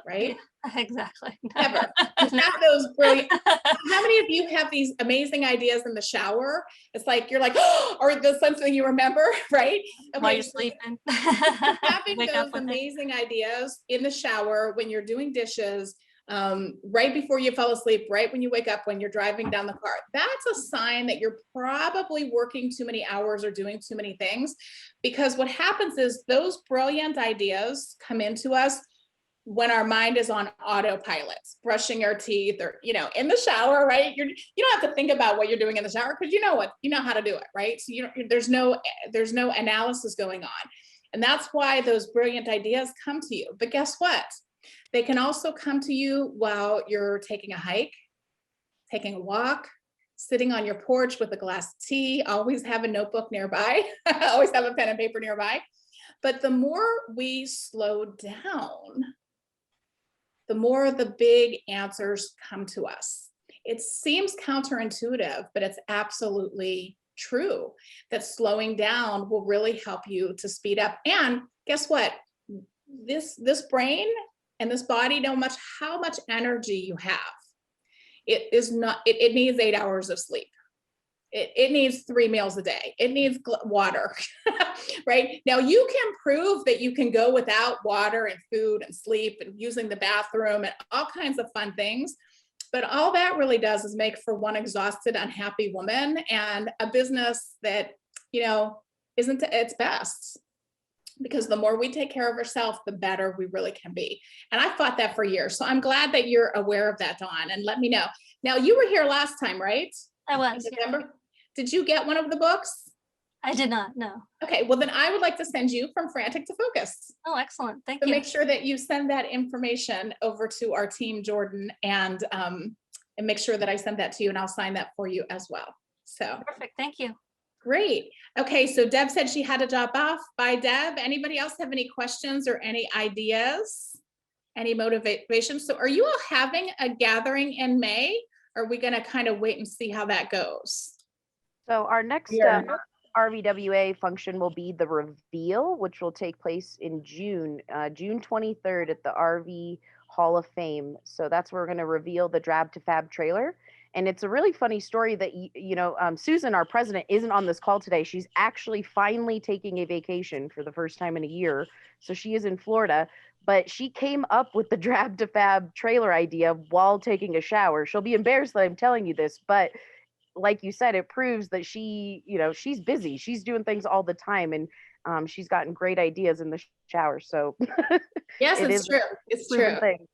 C: right?
F: Exactly.
C: Never. You have those brilliant. How many of you have these amazing ideas in the shower? It's like you're like, oh, or there's something you remember, right? Okay,
F: while you're sleeping.
C: Having those amazing ideas in the shower, when you're doing dishes, right before you fell asleep, right when you wake up, when you're driving down the car, that's a sign that you're probably working too many hours or doing too many things. Because what happens is those brilliant ideas come into us when our mind is on autopilot, brushing our teeth, or, in the shower, right? You don't have to think about what you're doing in the shower, because you know how to do it, right? So there's no analysis going on. And that's why those brilliant ideas come to you. But guess what? They can also come to you while you're taking a hike, taking a walk, sitting on your porch with a glass of tea, always have a notebook nearby, always have a pen and paper nearby. But the more we slow down, the more the big answers come to us. It seems counterintuitive, but it's absolutely true that slowing down will really help you to speed up. And guess what? This brain and this body know how much energy you have. It needs 8 hours of sleep. It needs 3 meals a day. It needs water, right? Now you can prove that you can go without water and food and sleep and using the bathroom and all kinds of fun things. But all that really does is make for one exhausted, unhappy woman and a business that, isn't at its best. Because the more we take care of ourselves, the better we really can be. And I fought that for years. So I'm glad that you're aware of that, Dawn, and let me know. Now you were here last time, right?
F: I was.
C: In November. Did you get one of the books?
F: I did not, no.
C: Okay, well then I would like to send you From Frantic to Focus.
F: Oh, excellent. Thank
C: So
F: you.
C: make sure that you send that information over to our team, Jordan, and make sure that I send that to you, and I'll sign that for you as well. So
F: Perfect. Thank you.
C: great. Okay, so Deb said she had to drop off. Bye, Deb. Anybody else have any questions or any ideas? Any motivation? So are you all having a gathering in May? Or are we going to kind of wait and see how that goes?
B: So our next
A: Yeah.
B: RVWA function will be the reveal, which will take place in June 23rd at the RV Hall of Fame. So that's where we're going to reveal the Drab to Fab trailer. And it's a really funny story that, Susan, our president, isn't on this call today. She's actually finally taking a vacation for the first time in a year. So she is in Florida, but she came up with the Drab to Fab trailer idea while taking a shower. She'll be embarrassed that I'm telling you this, but like you said, it proves that she's busy. She's doing things all the time, and she's gotten great ideas in the shower. So
C: Yes, it's true. It's true.
B: Thing.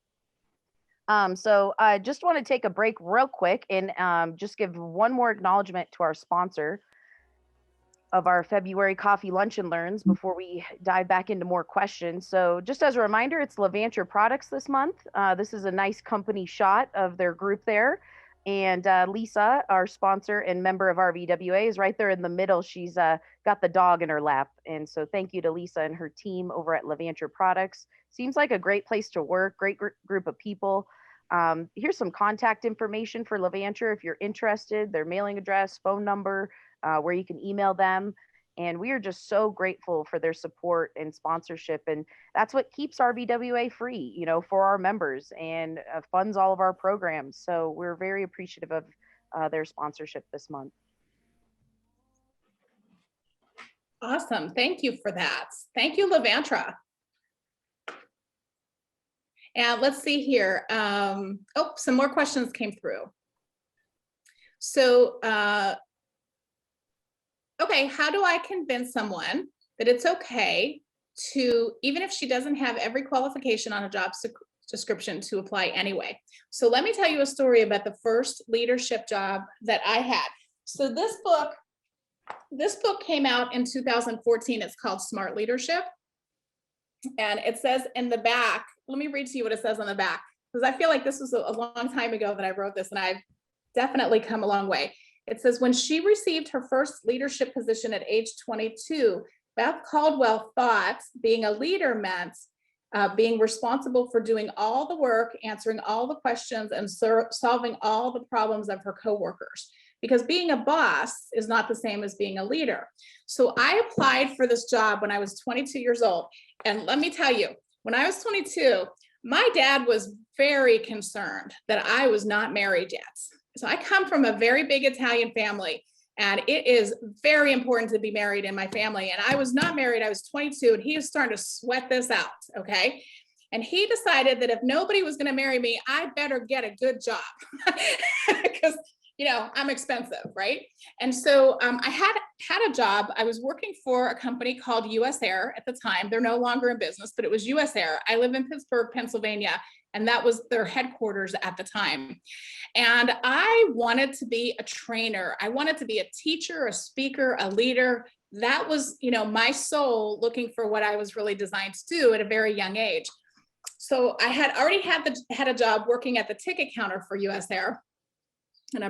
B: So I just want to take a break real quick and just give one more acknowledgement to our sponsor of our February Coffee Lunch and Learns before we dive back into more questions. So just as a reminder, it's Levanture Products this month. This is a nice company shot of their group there. And Lisa, our sponsor and member of RVWA, is right there in the middle. She's got the dog in her lap. And so thank you to Lisa and her team over at Levanture Products. Seems like a great place to work, great group of people. Here's some contact information for Levanture if you're interested, their mailing address, phone number, where you can email them. And we are just so grateful for their support and sponsorship. And that's what keeps RVWA free, for our members and funds all of our programs. So we're very appreciative of their sponsorship this month.
C: Awesome. Thank you for that. Thank you, Levantra. And let's see here. Some more questions came through. So, okay, how do I convince someone that it's okay to, even if she doesn't have every qualification on a job description, to apply anyway? So let me tell you a story about the first leadership job that I had. So this book came out in 2014. It's called Smart Leadership. And it says in the back, let me read to you what it says on the back, because I feel like this was a long time ago that I wrote this, and I've definitely come a long way. It says, when she received her first leadership position at age 22, Beth Caldwell thought being a leader meant being responsible for doing all the work, answering all the questions, and solving all the problems of her coworkers. Because being a boss is not the same as being a leader. So I applied for this job when I was 22 years old. And let me tell you, when I was 22, my dad was very concerned that I was not married yet. So I come from a very big Italian family, and it is very important to be married in my family. And I was not married. I was 22, and he was starting to sweat this out, okay? And he decided that if nobody was going to marry me, I better get a good job because, I'm expensive, right? And so I had a job. I was working for a company called US Air at the time. They're no longer in business, but it was US Air. I live in Pittsburgh, Pennsylvania, and that was their headquarters at the time. And I wanted to be a trainer. I wanted to be a teacher, a speaker, a leader. That was, my soul looking for what I was really designed to do at a very young age. So I had already had a job working at the ticket counter for US Air. And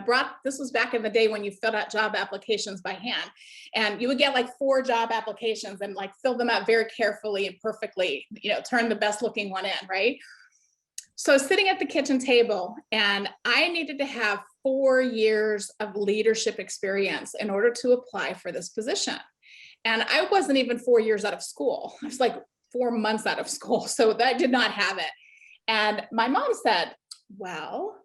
C: this was back in the day when you filled out job applications by hand, and you would get like 4 job applications and like fill them out very carefully and perfectly, turn the best looking one in, right? So I was sitting at the kitchen table and I needed to have 4 years of leadership experience in order to apply for this position. And I wasn't even 4 years out of school. I was like 4 months out of school. So I did not have it. And my mom said, well,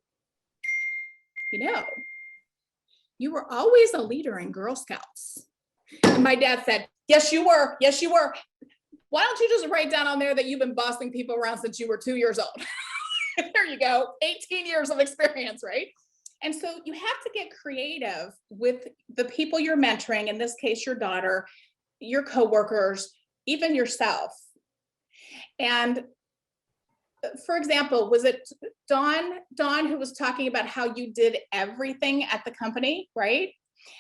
C: you were always a leader in Girl Scouts. And my dad said, yes, you were. Yes, you were. Why don't you just write down on there that you've been bossing people around since you were 2 years old? There you go. 18 years of experience, right? And so you have to get creative with the people you're mentoring, in this case, your daughter, your coworkers, even yourself. And for example, was it Dawn who was talking about how you did everything at the company, right?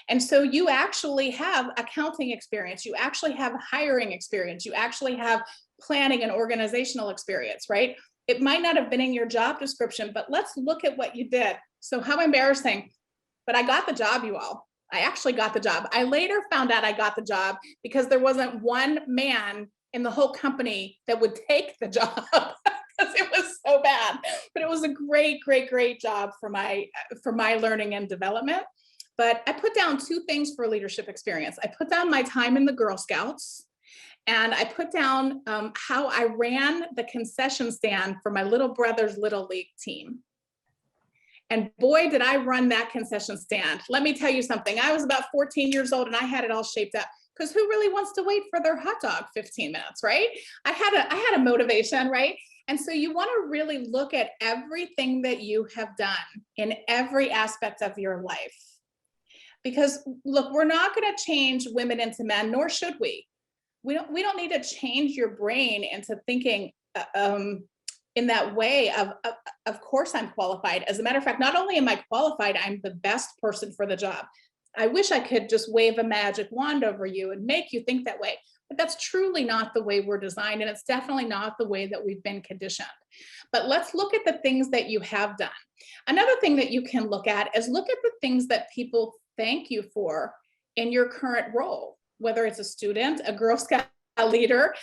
C: And so you actually have accounting experience, you actually have hiring experience, you actually have planning and organizational experience, right? It might not have been in your job description, but let's look at what you did. So how embarrassing, but I got the job, you all. I actually got the job. I later found out I got the job because there wasn't one man in the whole company that would take the job. Because it was so bad, but it was a great, great, great job for my learning and development. But I put down 2 things for leadership experience. I put down my time in the Girl Scouts, and I put down how I ran the concession stand for my little brother's Little League team. And boy, did I run that concession stand. Let me tell you something. I was about 14 years old and I had it all shaped up, because who really wants to wait for their hot dog 15 minutes, right? I had a motivation, right? And so you want to really look at everything that you have done in every aspect of your life. Because look, we're not going to change women into men, nor should we. We don't need to change your brain into thinking in that way of course I'm qualified. As a matter of fact, not only am I qualified, I'm the best person for the job. I wish I could just wave a magic wand over you and make you think that way. But that's truly not the way we're designed, and it's definitely not the way that we've been conditioned. But let's look at the things that you have done. Another thing that you can look at is look at the things that people thank you for in your current role, whether it's a student, a Girl Scout leader,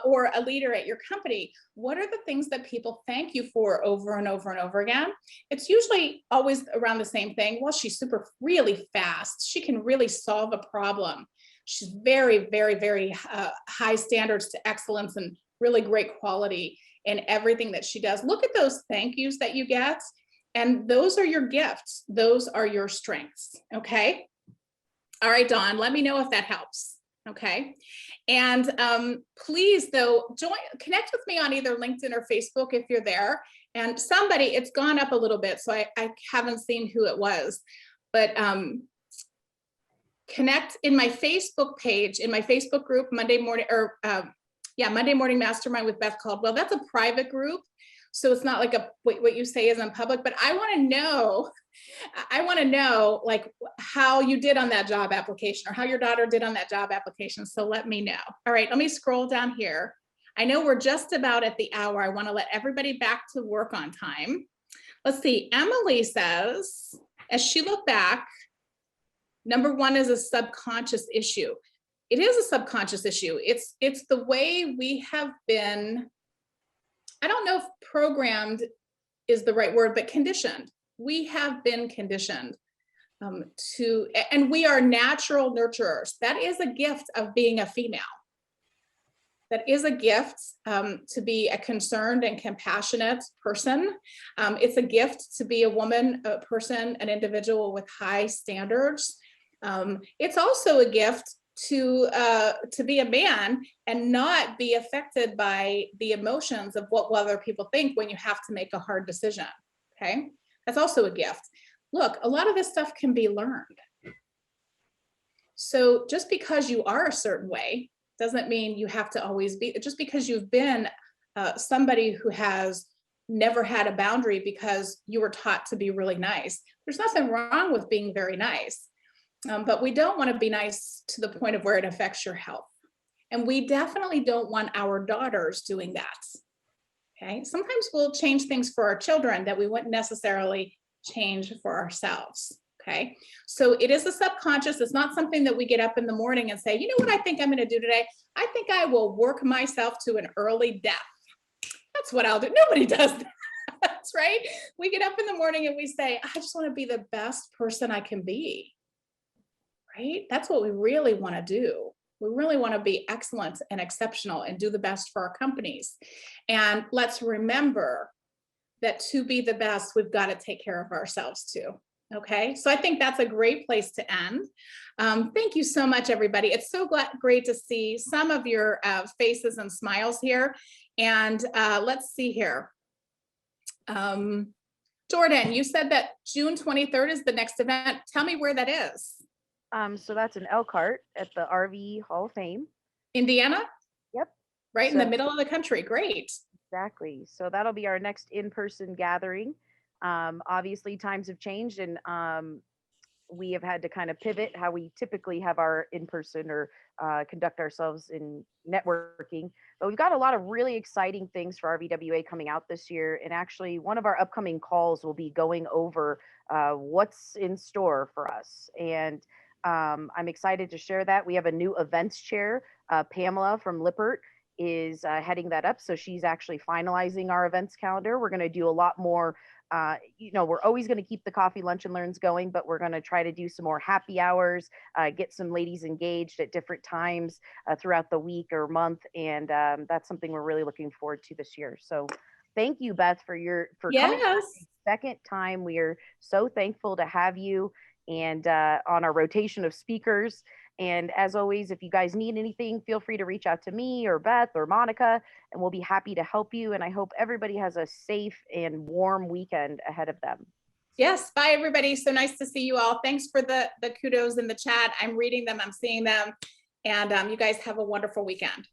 C: or a leader at your company. What are the things that people thank you for over and over and over again? It's usually always around the same thing. Well, she's really fast. She can really solve a problem. She's very, very, very high standards to excellence and really great quality in everything that she does. Look at those thank yous that you get, and those are your gifts. Those are your strengths, okay? All right, Dawn, let me know if that helps, okay? And please, though, connect with me on either LinkedIn or Facebook if you're there. And it's gone up a little bit, so I haven't seen who it was, but connect in my Facebook page, in my Facebook group, Monday Morning Mastermind with Beth Caldwell. That's a private group, so it's not like what you say is in public, but I want to know like how you did on that job application, or how your daughter did on that job application. So let me know. All right, let me scroll down here. I know we're just about at the hour. I want to let everybody back to work on time. Let's see. Emily says, as she looked back, number 1 is a subconscious issue. It is a subconscious issue. It's the way we have been, I don't know if programmed is the right word, but conditioned. We have been conditioned and we are natural nurturers. That is a gift of being a female. That is a gift to be a concerned and compassionate person. It's a gift to be a woman, a person, an individual with high standards. It's also a gift to be a man and not be affected by the emotions of what other people think when you have to make a hard decision, okay? That's also a gift. Look, a lot of this stuff can be learned. So just because you are a certain way doesn't mean you have to always be, just because you've been somebody who has never had a boundary because you were taught to be really nice. There's nothing wrong with being very nice. But we don't want to be nice to the point of where it affects your health. And we definitely don't want our daughters doing that. Okay. Sometimes we'll change things for our children that we wouldn't necessarily change for ourselves. Okay. So it is a subconscious. It's not something that we get up in the morning and say, you know what I think I'm going to do today? I think I will work myself to an early death. That's what I'll do. Nobody does that. That's right. We get up in the morning and we say, I just want to be the best person I can be. Right? That's what we really want to do. We really want to be excellent and exceptional and do the best for our companies. And let's remember that to be the best, we've got to take care of ourselves too. Okay, so I think that's a great place to end. Thank you so much, everybody. It's so great to see some of your faces and smiles here. And let's see here. Jordan, you said that June 23rd is the next event. Tell me where that is.
B: So that's in Elkhart at the RV Hall of Fame.
C: Indiana?
B: Yep.
C: Right in the middle of the country. Great.
B: Exactly. So that'll be our next in-person gathering. Obviously, times have changed, and we have had to kind of pivot how we typically have our in-person or conduct ourselves in networking. But we've got a lot of really exciting things for RVWA coming out this year. And actually, one of our upcoming calls will be going over what's in store for us. And I'm excited to share that. We have a new events chair, Pamela from Lippert is heading that up. So she's actually finalizing our events calendar. We're going to do a lot more. We're always going to keep the coffee, lunch, and learns going, but we're going to try to do some more happy hours, get some ladies engaged at different times throughout the week or month. And that's something we're really looking forward to this year. So thank you, Beth, for coming for the second time. We are so thankful to have you and on our rotation of speakers. And as always, if you guys need anything, feel free to reach out to me or Beth or Monica, and we'll be happy to help you. And I hope everybody has a safe and warm weekend ahead of them.
C: Yes. Bye, everybody. So nice to see you all. Thanks for the kudos in the chat. I'm reading them. I'm seeing them. And you guys have a wonderful weekend.